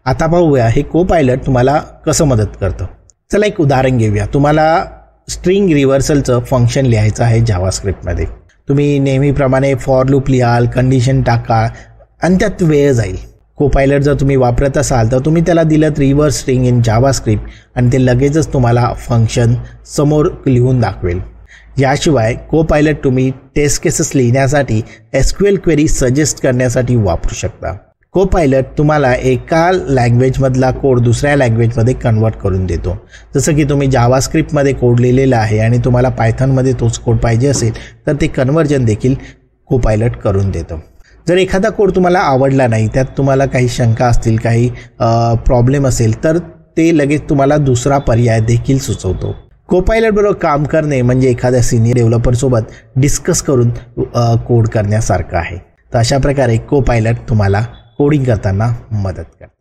आता पाहूया हे कोपायलट तुम्हाला कसं मदत करतं. चला एक उदाहरण घेऊया. तुम्हाला स्ट्रिंग रिव्हर्सलचं फंक्शन लिहायचं आहे जावास्क्रिप्टमध्ये. तुम्ही नेहमीप्रमाणे फॉर लूप लिहाल, कंडिशन टाकाल आणि त्यात वेळ जाईल. कोपायलट जर तुम्ही वापरत असाल तर तुम्ही त्याला दिलं रिव्हर्स स्ट्रिंग इन जावास्क्रिप्ट आणि ते लगेचच तुम्हाला फंक्शन समोर लिहून दाखवेल. याशिवाय कोपायलट तुम्ही टेस्ट केसेस लिहिण्यासाठी SQL क्वेरी सजेस्ट करण्यासाठी वापरू शकता. कोपायलट तुम्हाला एका लँग्वेजमधला कोड दुसऱ्या लँग्वेजमध्ये कन्वर्ट करून देतो. जसं की तुम्ही जावास्क्रिप्टमध्ये कोड लिहिलेला आहे आणि तुम्हाला पायथॉनमध्ये तोच कोड पाहिजे असेल तर ते कन्वर्जन देखील कोपायलट करून देतं. जर एखादा कोड तुम्हाला आवडला नाही, त्यात तुम्हाला काही शंका असतील, काही प्रॉब्लेम असेल तर ते लगेच तुम्हाला दुसरा पर्याय देखील सुचवतो. कोपायलट बरोबर काम करणे म्हणजे एखाद्या सिनियर डेव्हलपरसोबत डिस्कस करून कोड करण्यासारखं आहे. तर अशा प्रकारे कोपायलट तुम्हाला कोडिंग करताना मदत करते.